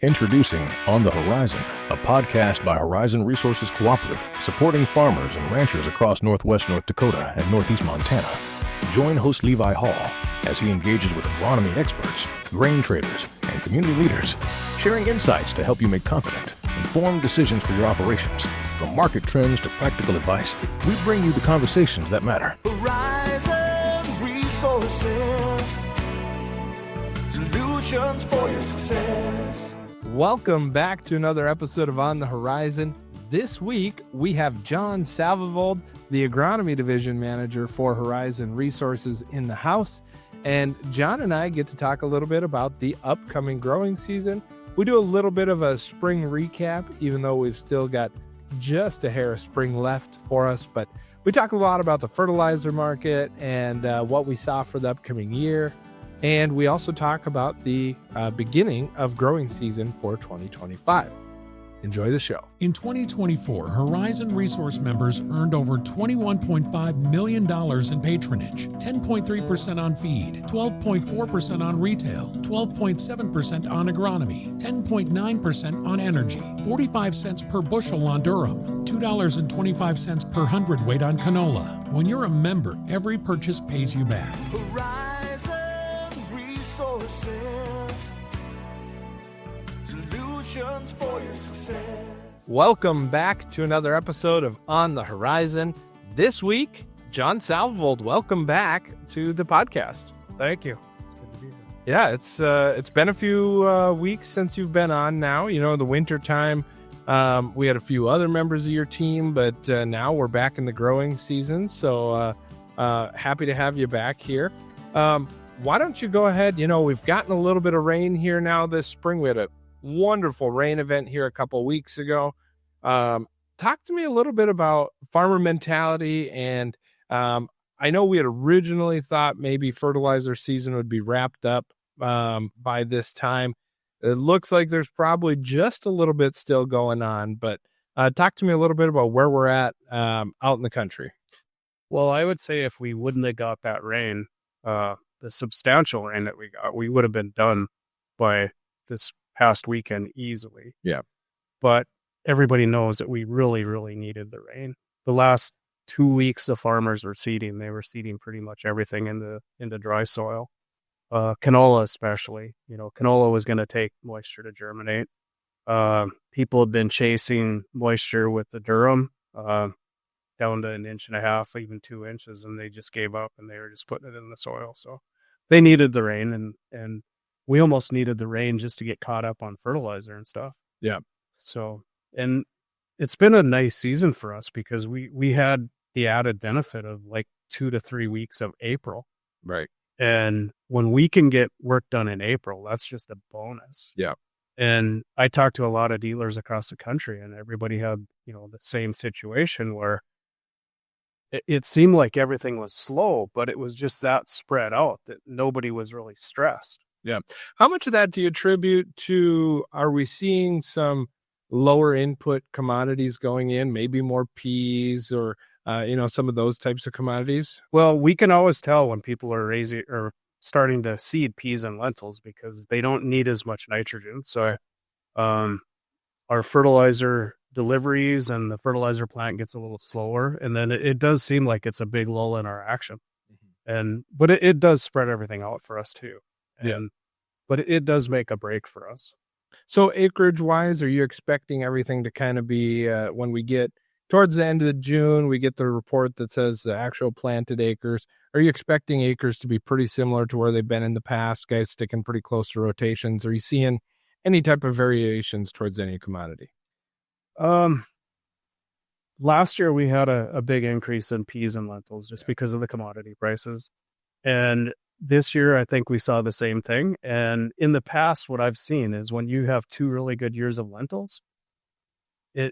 Introducing On the Horizon, a podcast by Horizon Resources Cooperative, supporting farmers and ranchers across northwest North Dakota and northeast Montana. Join host Levi Hall as he engages with agronomy experts, grain traders, and community leaders, sharing insights to help you make confident, informed decisions for your operations. From market trends to practical advice, we bring you the conversations that matter. Horizon Resources, solutions for your success. Welcome back to another episode of On the Horizon. This week, we have John Salvevold, the Agronomy Division Manager for Horizon Resources in the house. And John and I get to talk a little bit about the upcoming growing season. We do a little bit of a spring recap, even though we've still got just a hair of spring left for us. But we talk a lot about the fertilizer market and what we saw for the upcoming year. And we also talk about the beginning of growing season for 2025. Enjoy the show. In 2024, Horizon Resource members earned over $21.5 million in patronage, 10.3% on feed, 12.4% on retail, 12.7% on agronomy, 10.9% on energy, 45 cents per bushel on durum, $2.25 per hundredweight on canola. When you're a member, every purchase pays you back. Horizon Resources, solutions for your success. Welcome back to another episode of On the Horizon. This week, John Salvevold, welcome back to the podcast. Thank you. It's good to be here. Yeah, it's been a few weeks since you've been on now. You know, the winter time, we had a few other members of your team, but now we're back in the growing season. So happy to have you back here. Why don't you go ahead? You know, we've gotten a little bit of rain here now this spring. We had a wonderful rain event here a couple of weeks ago. Talk to me a little bit about farmer mentality. And I know we had originally thought maybe fertilizer season would be wrapped up by this time. It looks like there's probably just a little bit still going on, but talk to me a little bit about where we're at out in the country. Well, I would say if we wouldn't have got that rain, the substantial rain that we got, we would have been done by this past weekend easily. Yeah. But everybody knows that we really, really needed the rain. The last 2 weeks the farmers were seeding. They were seeding pretty much everything into dry soil. Canola especially. You know, canola was going to take moisture to germinate. People have been chasing moisture with the durum down to 1.5 inches, even 2 inches, and they just gave up and they were just putting it in the soil. So they needed the rain, and we almost needed the rain just to get caught up on fertilizer and stuff. Yeah. So, and it's been a nice season for us because we had the added benefit of like 2 to 3 weeks of April. Right. And when we can get work done in April, that's just a bonus. Yeah. And I talked to a lot of dealers across the country, and everybody had, you know, the same situation where it seemed like everything was slow, but it was just that spread out that nobody was really stressed. Yeah. How much of that do you attribute to, are we seeing some lower input commodities going in, maybe more peas or, some of those types of commodities? Well, we can always tell when people are raising or starting to seed peas and lentils because they don't need as much nitrogen. So our fertilizer deliveries and the fertilizer plant gets a little slower. And then it does seem like it's a big lull in our action. But it does spread everything out for us too. But it does make a break for us. So acreage wise, are you expecting everything to kind of be when we get towards the end of June, we get the report that says the actual planted acres. Are you expecting acres to be pretty similar to where they've been in the past, guys sticking pretty close to rotations? Are you seeing any type of variations towards any commodity? Last year we had a big increase in peas and lentils just because of the commodity prices. And this year, I think we saw the same thing. And in the past, what I've seen is when you have 2 really good years of lentils,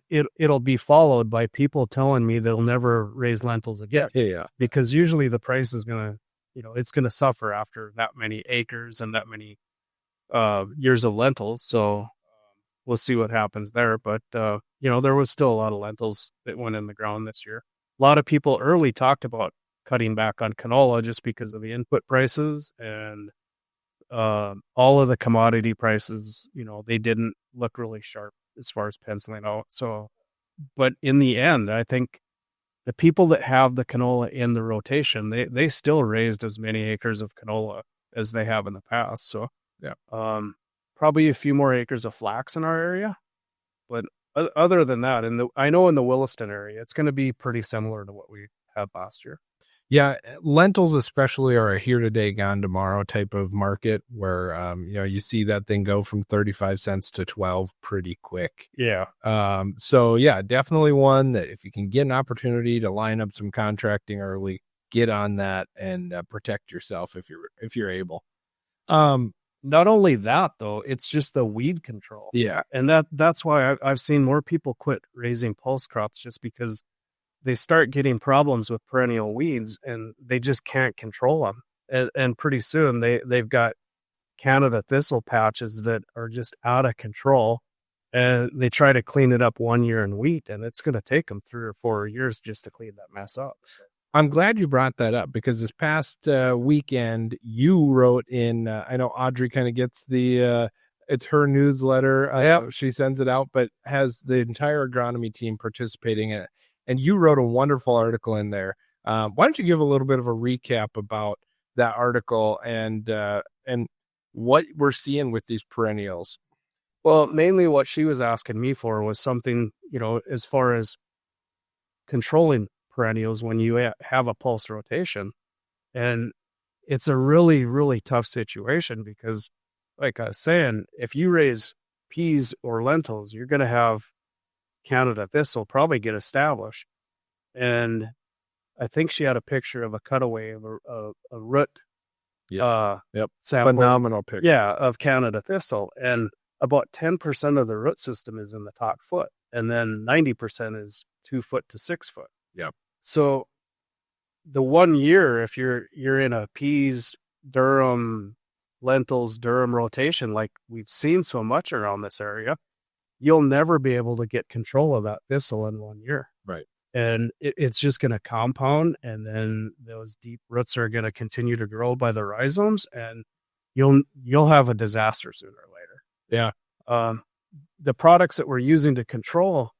it'll be followed by people telling me they'll never raise lentils again. Yeah. Because usually the price is it's going to suffer after that many acres and that many years of lentils. So we'll see what happens there. But, there was still a lot of lentils that went in the ground this year. A lot of people early talked about cutting back on canola just because of the input prices and all of the commodity prices, they didn't look really sharp as far as penciling out. So, but in the end, I think the people that have the canola in the rotation, they still raised as many acres of canola as they have in the past. So, Yeah. Probably a few more acres of flax in our area, but other than that, I know in the Williston area, it's going to be pretty similar to what we had last year. Yeah, lentils especially are a here today, gone tomorrow type of market where you see that thing go from 35 cents to 12 pretty quick. Yeah. So yeah, definitely one that if you can get an opportunity to line up some contracting early, get on that and protect yourself if you're able. Not only that though, it's just the weed control. Yeah. And that's why I've seen more people quit raising pulse crops, just because they start getting problems with perennial weeds and they just can't control them. And pretty soon they've got Canada thistle patches that are just out of control, and they try to clean it up one year in wheat, and it's going to take them 3 or 4 years just to clean that mess up. I'm glad you brought that up, because this past weekend you wrote in, I know Audrey kind of gets it's her newsletter. She sends it out, but has the entire agronomy team participating in it. And you wrote a wonderful article in there. Why don't you give a little bit of a recap about that article and what we're seeing with these perennials? Well, mainly what she was asking me for was something, as far as controlling perennials when you have a pulse rotation. And it's a really, really tough situation because, like I was saying, if you raise peas or lentils, you're going to have Canada thistle probably get established. And I think she had a picture of a cutaway of a root sample. Phenomenal picture. Yeah, of Canada thistle. And about 10% of the root system is in the top foot. And then 90% is 2 foot to 6 foot. Yep. So the 1 year, if you're in a peas, durum, lentils, durum rotation, like we've seen so much around this area, you'll never be able to get control of that thistle in 1 year. Right. And it's just going to compound, and then those deep roots are going to continue to grow by the rhizomes, and you'll have a disaster sooner or later. Yeah. The products that we're using to control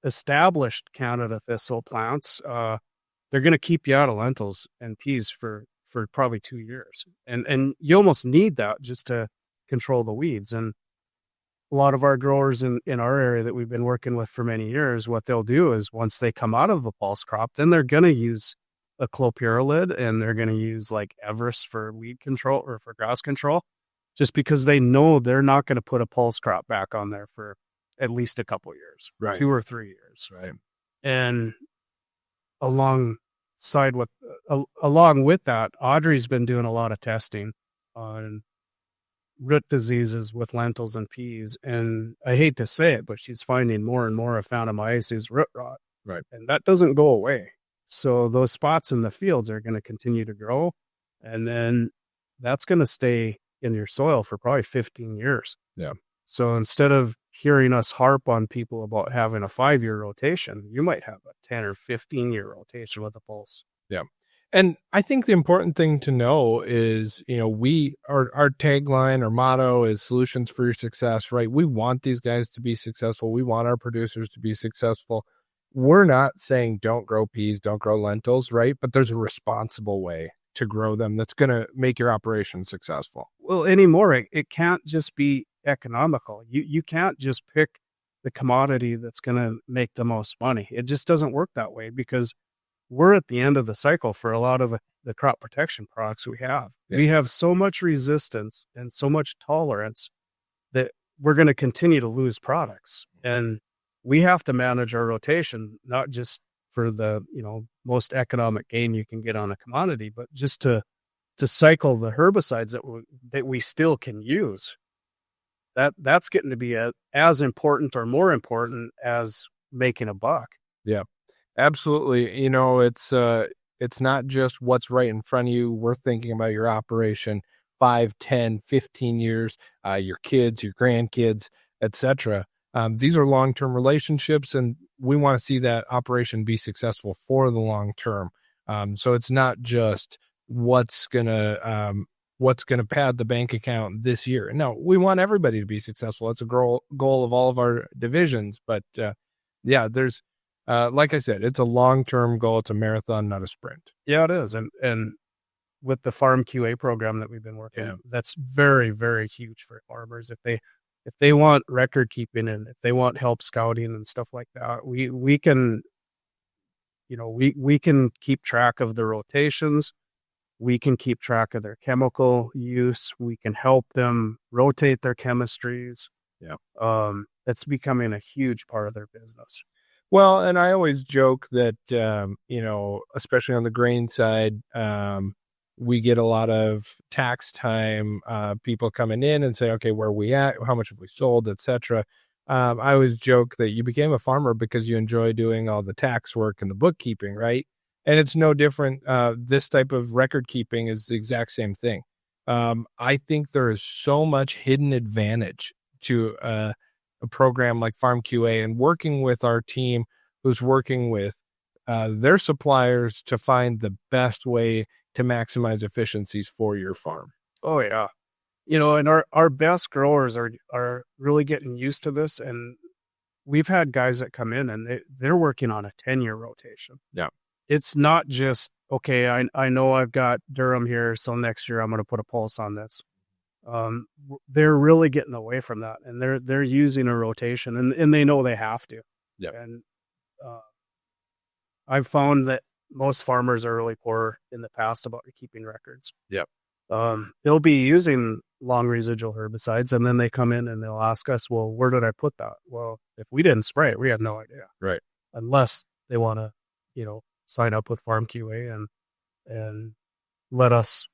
established Canada thistle plants, they're going to keep you out of lentils and peas for probably 2 years. And you almost need that just to control the weeds. And a lot of our growers in our area that we've been working with for many years, what they'll do is once they come out of a pulse crop, then they're going to use a clopyralid, and they're going to use like Everest for weed control or for grass control, just because they know they're not going to put a pulse crop back on there for at least a couple years, right? 2 or 3 years. Right. And along with that, Audrey's been doing a lot of testing on root diseases with lentils and peas. And I hate to say it, but she's finding more and more of Phantomyces root rot. Right. And that doesn't go away. So those spots in the fields are going to continue to grow. And then that's going to stay in your soil for probably 15 years. Yeah. So instead of hearing us harp on people about having a 5-year rotation, you might have a 10 or 15-year rotation with a pulse. Yeah. And I think the important thing to know is, our tagline or motto is solutions for your success, right? We want these guys to be successful. We want our producers to be successful. We're not saying don't grow peas, don't grow lentils, right? But there's a responsible way to grow them that's going to make your operation successful. Well, anymore, it can't just be economical. You can't just pick the commodity that's going to make the most money. It just doesn't work that way, because we're at the end of the cycle for a lot of the crop protection products we have. Yeah. We have so much resistance and so much tolerance that we're going to continue to lose products. And we have to manage our rotation, not just for the most economic gain you can get on a commodity, but just to cycle the herbicides that we still can use. That's getting to be as important or more important as making a buck. Yeah. Absolutely. It's not just what's right in front of you. We're thinking about your operation 5, 10, 15 years, your kids, your grandkids, etc. These are long-term relationships, and we want to see that operation be successful for the long term. So it's not just what's going to, what's going to pad the bank account this year. No, we want everybody to be successful. That's a goal of all of our divisions. But yeah, there's, like I said, it's a long-term goal. It's a marathon, not a sprint. Yeah, it is. And with the farm QA program that we've been working, that's very, very huge for farmers. If they want record keeping and if they want help scouting and stuff like that, we can, we can keep track of the rotations. We can keep track of their chemical use. We can help them rotate their chemistries. Yeah. That's becoming a huge part of their business. Well, and I always joke that, especially on the grain side, we get a lot of tax time, people coming in and say, okay, where are we at? How much have we sold, etc. I always joke that you became a farmer because you enjoy doing all the tax work and the bookkeeping, right? And it's no different. This type of record keeping is the exact same thing. I think there is so much hidden advantage to a program like Farm QA and working with our team who's working with their suppliers to find the best way to maximize efficiencies for your farm. Oh, yeah. And our best growers are really getting used to this. And we've had guys that come in and they're working on a 10-year rotation. Yeah. It's not just, okay, I know I've got durum here, so next year I'm going to put a pulse on this. They're really getting away from that, and they're using a rotation, and they know they have to. Yeah. And I've found that most farmers are really poor in the past about keeping records. Yep. They'll be using long residual herbicides, and then they come in and they'll ask us, well, where did I put that? Well, if we didn't spray it, we had no idea. Right. Unless they want to, sign up with Farm QA and let us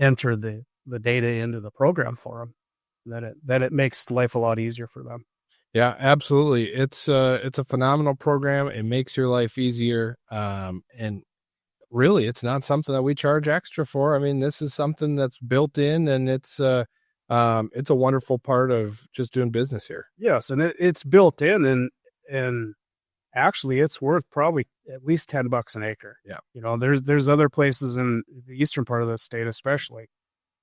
enter the data into the program for them. Then it makes life a lot easier for them. Yeah, absolutely. It's a phenomenal program. It makes your life easier. And really, it's not something that we charge extra for. I mean, this is something that's built in, and it's a wonderful part of just doing business here. Yes, and it's built in, and actually, it's worth probably at least $10 an acre. Yeah. There's other places in the eastern part of the state, especially,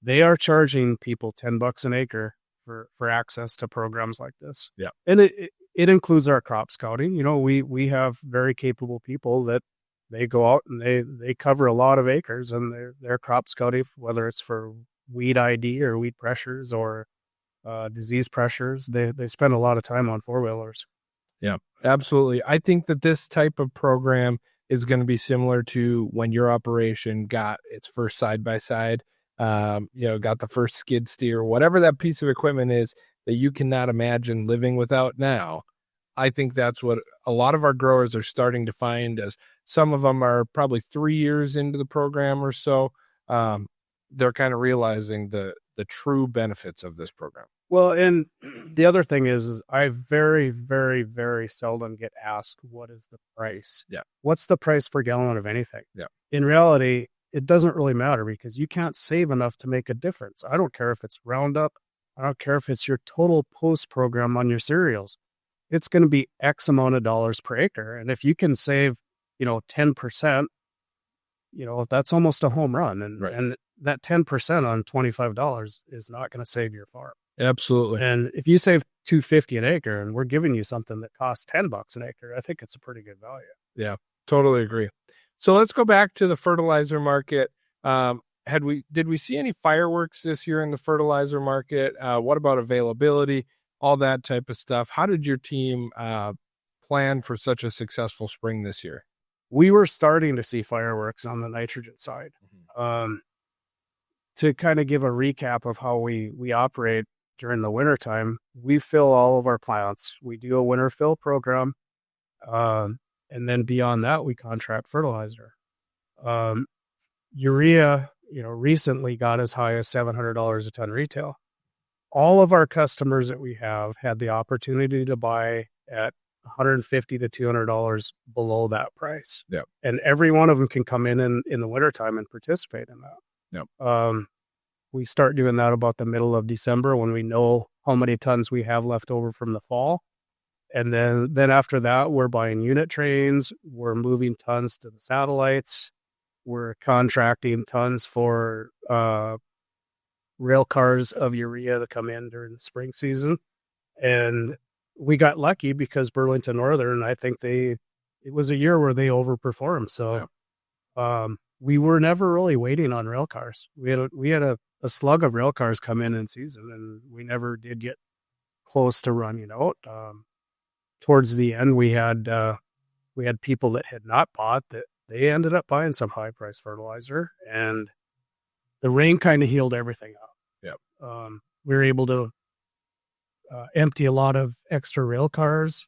they are charging people $10 an acre for access to programs like this. Yeah. And it includes our crop scouting. We have very capable people that they go out and they cover a lot of acres, and they're crop scouting, whether it's for weed ID or weed pressures or disease pressures. They spend a lot of time on 4-wheelers. Yeah, absolutely. I think that this type of program is going to be similar to when your operation got its first side-by-side, got the first skid steer, whatever that piece of equipment is that you cannot imagine living without now. I think that's what a lot of our growers are starting to find, as some of them are probably 3 years into the program or so. They're kind of realizing the true benefits of this program. Well, and the other thing is I very, very, very seldom get asked, what is the price? Yeah. What's the price per gallon of anything? Yeah. In reality, it doesn't really matter because you can't save enough to make a difference. I don't care if it's Roundup. I don't care if it's your total post program on your cereals. It's going to be X amount of dollars per acre. And if you can save, 10%, that's almost a home run. And, right. And that 10% on $25 is not going to save your farm. Absolutely. And if you save $2.50 an acre and we're giving you something that costs $10 an acre, I think it's a pretty good value. Yeah, totally agree. So let's go back to the fertilizer market. Did we see any fireworks this year in the fertilizer market? What about availability? All that type of stuff. How did your team plan for such a successful spring this year? We were starting to see fireworks on the nitrogen side. To kind of give a recap of how we operate during the wintertime, we fill all of our plants. We do a winter fill program. And then beyond that, we contract fertilizer. Urea, recently got as high as $700 a ton retail. All of our customers that we have had the opportunity to buy at $150 to $200 below that price. Yep. And every one of them can come in the wintertime and participate in that. Yep. We start doing that about the middle of December when we know how many tons we have left over from the fall. And then after that, we're buying unit trains. We're moving tons to the satellites. We're contracting tons for rail cars of urea that come in during the spring season. And we got lucky because Burlington Northern, I think it was a year where they overperformed. So we were never really waiting on rail cars. We had a slug of rail cars come in season, and we never did get close to running out. Towards the end, we had people that had not bought that they ended up buying some high price fertilizer, and the rain kind of healed everything up. Yep. We were able to empty a lot of extra rail cars.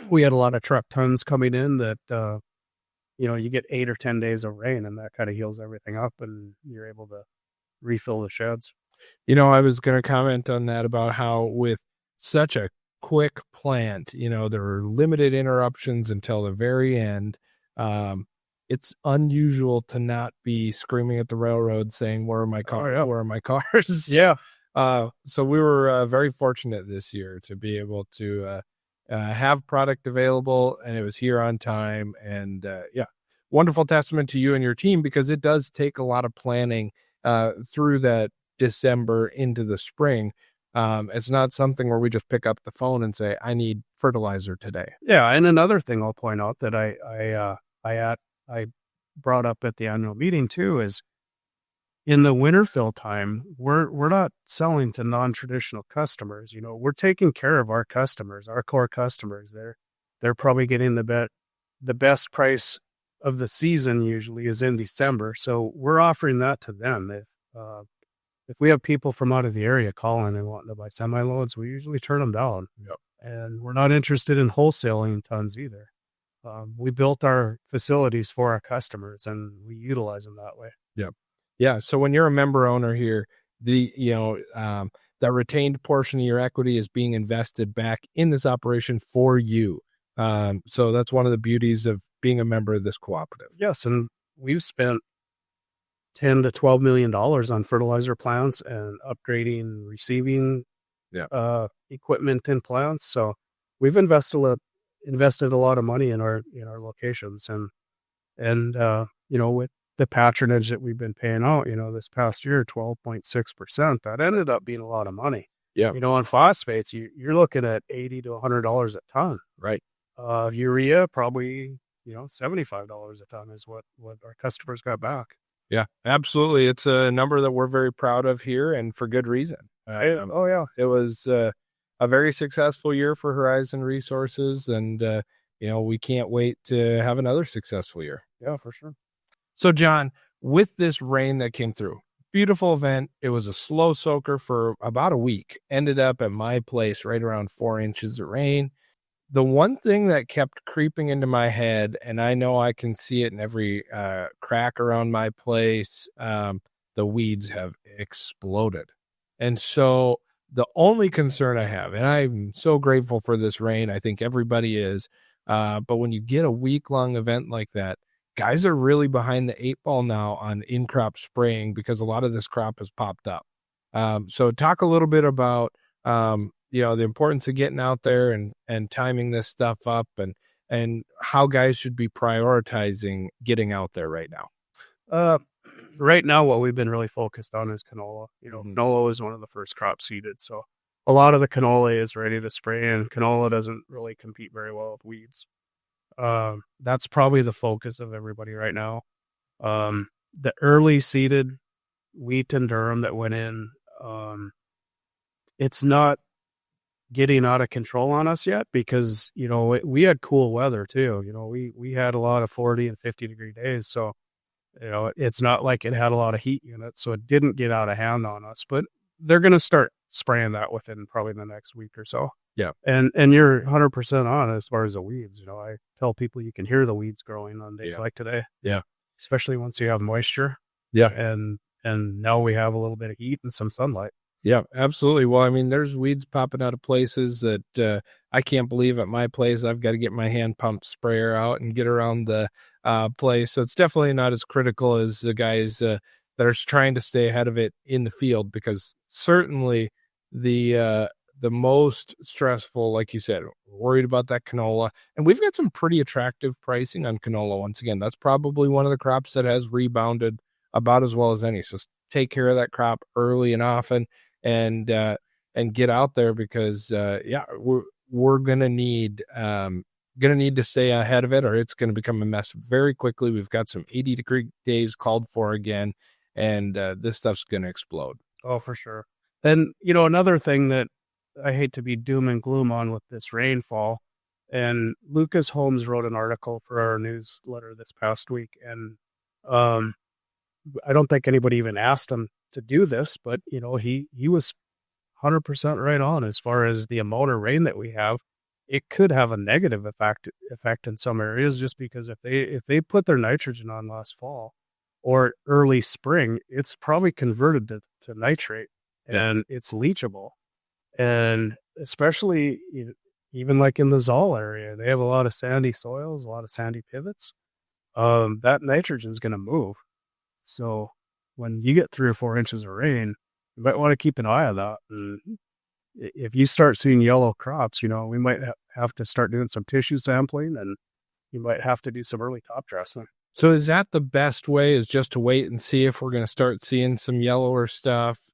We had a lot of truck tons coming in that, you get 8 or 10 days of rain, and that kind of heals everything up, and you're able to refill the sheds. I was going to comment on that about how with such a quick plant, there were limited interruptions until the very end. It's unusual to not be screaming at the railroad saying, "Where are my cars? Oh, yeah. Where are my cars?" Yeah. So we were very fortunate this year to be able to have product available, and it was here on time. And wonderful testament to you and your team, because it does take a lot of planning through that December into the spring. It's not something where we just pick up the phone and say, "I need fertilizer today." Yeah, and another thing I'll point out that I brought up at the annual meeting too is in the winter fill time, we're not selling to non-traditional customers. We're taking care of our customers, our core customers. They're probably getting the best price of the season usually is in December, so we're offering that to them. If we have people from out of the area calling and wanting to buy semi-loads, we usually turn them down. Yep. And we're not interested in wholesaling tons either. We built our facilities for our customers, and we utilize them that way. Yep. Yeah. So when you're a member owner here, the retained portion of your equity is being invested back in this operation for you. So that's one of the beauties of being a member of this cooperative. Yes, and we've spent $10 to $12 million on fertilizer plants and upgrading receiving equipment in plants. So we've invested a lot of money in our locations, and with the patronage that we've been paying out, this past year, 12.6%, that ended up being a lot of money. Yeah. On phosphates, you're looking at $80 to $100 a ton. Right. Urea, probably, $75 a ton is what our customers got back. Yeah, absolutely. It's a number that we're very proud of here, and for good reason. It was a very successful year for Horizon Resources, and we can't wait to have another successful year. Yeah, for sure. So, John, with this rain that came through, beautiful event. It was a slow soaker for about a week. Ended up at my place right around 4 inches of rain. The one thing that kept creeping into my head, and I know I can see it in every crack around my place, the weeds have exploded. And so the only concern I have, and I'm so grateful for this rain, I think everybody is, but when you get a week-long event like that, guys are really behind the 8 ball now on in-crop spraying because a lot of this crop has popped up. So talk a little bit about the importance of getting out there and timing this stuff up, and how guys should be prioritizing getting out there right now. Right now, what we've been really focused on is canola. Canola is one of the first crops seeded. So a lot of the canola is ready to spray, and canola doesn't really compete very well with weeds. That's probably the focus of everybody right now. The early seeded wheat and durum that went in, it's not getting out of control on us yet because, we had cool weather too. We had a lot of 40 and 50 degree days. So, it's not like it had a lot of heat units. So it didn't get out of hand on us, but they're going to start spraying that within probably the next week or so. Yeah. And you're 100% on as far as the weeds. I tell people you can hear the weeds growing on days like today. Yeah. Especially once you have moisture. Yeah. And now we have a little bit of heat and some sunlight. Yeah, absolutely. Well, I mean, there's weeds popping out of places that I can't believe at my place. I've got to get my hand pump sprayer out and get around the place. So it's definitely not as critical as the guys that are trying to stay ahead of it in the field, because certainly the most stressful, like you said, worried about that canola. And we've got some pretty attractive pricing on canola. Once again, that's probably one of the crops that has rebounded about as well as any. So take care of that crop early and often, and get out there, because we're gonna need to stay ahead of it, or it's gonna become a mess very quickly. We've got some 80-degree days called for again, and this stuff's gonna explode. Oh, for sure. Then, another thing that I hate to be doom and gloom on with this rainfall, and Lucas Holmes wrote an article for our newsletter this past week, and I don't think anybody even asked him to do this, but he was 100% right on as far as the amount of rain that we have. It could have a negative effect in some areas, just because if they put their nitrogen on last fall or early spring, it's probably converted to nitrate, and it's leachable. And especially even like in the Zoll area, they have a lot of sandy soils, a lot of sandy pivots. That nitrogen is going to move. So when you get 3 or 4 inches of rain, you might want to keep an eye on that. And if you start seeing yellow crops, we might have to start doing some tissue sampling, and you might have to do some early top dressing. So is that the best way, is just to wait and see if we're going to start seeing some yellower stuff,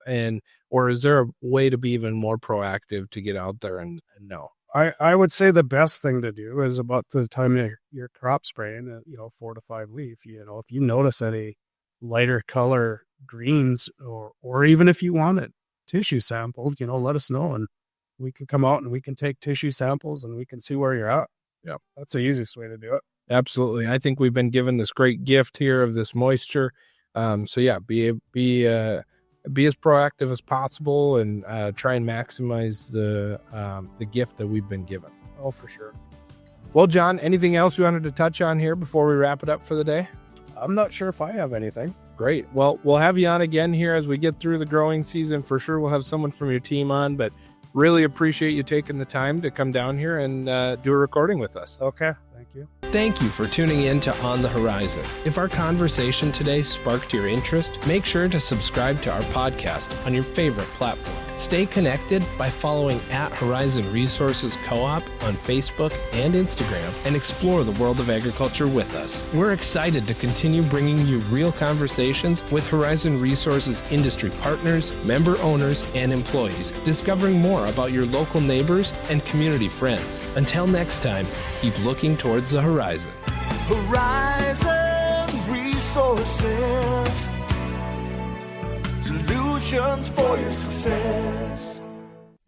or is there a way to be even more proactive to get out there and know? I would say the best thing to do is about the time you're crop spraying, 4 to 5 leaf. If you notice any lighter color greens, or even if you want it tissue sampled, let us know, and we can come out and we can take tissue samples and we can see where you're at. Yeah, that's the easiest way to do it. Absolutely. I think we've been given this great gift here of this moisture. So yeah, be as proactive as possible, and try and maximize the gift that we've been given. Oh, for sure. Well, John, anything else you wanted to touch on here before we wrap it up for the day? I'm not sure if I have anything. Great. Well, we'll have you on again here as we get through the growing season. For sure, we'll have someone from your team on, but really appreciate you taking the time to come down here and do a recording with us. Okay. Thank you. Thank you for tuning in to On the Horizon. If our conversation today sparked your interest, make sure to subscribe to our podcast on your favorite platform. Stay connected by following @Horizon Resources Co-op on Facebook and Instagram, and explore the world of agriculture with us. We're excited to continue bringing you real conversations with Horizon Resources industry partners, member owners, and employees, discovering more about your local neighbors and community friends. Until next time, keep looking towards the horizon. Horizon Resources, solutions for your success.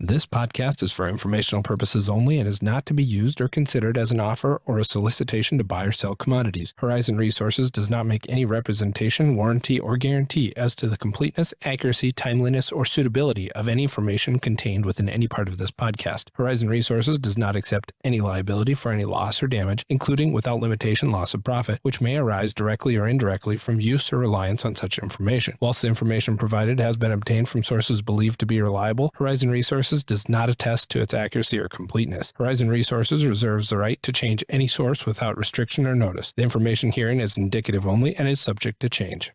This podcast is for informational purposes only and is not to be used or considered as an offer or a solicitation to buy or sell commodities. Horizon Resources does not make any representation, warranty, or guarantee as to the completeness, accuracy, timeliness, or suitability of any information contained within any part of this podcast. Horizon Resources does not accept any liability for any loss or damage, including without limitation loss of profit, which may arise directly or indirectly from use or reliance on such information. Whilst the information provided has been obtained from sources believed to be reliable, Horizon Resources does not attest to its accuracy or completeness. Horizon Resources reserves the right to change any source without restriction or notice. The information herein is indicative only and is subject to change.